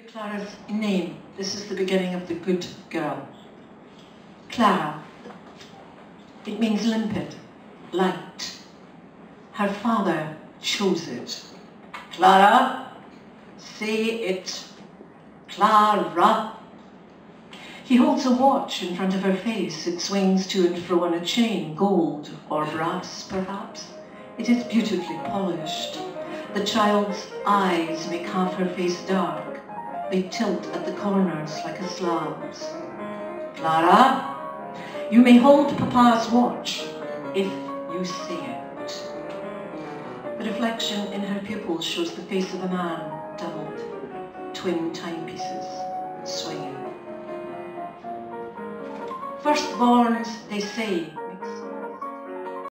at Clara's name. This is the beginning of the good girl. Clara. It means limpid, light. Her father chose it. Clara, say it. Clara. He holds a watch in front of her face. It swings to and fro on a chain, gold or brass, perhaps. It is beautifully polished. The child's eyes make half her face dark. They tilt at the corners like a slav's. Clara, you may hold Papa's watch if you say it. The reflection in her pupils shows the face of a man, doubled, twin timepieces, swinging. Firstborns, they say,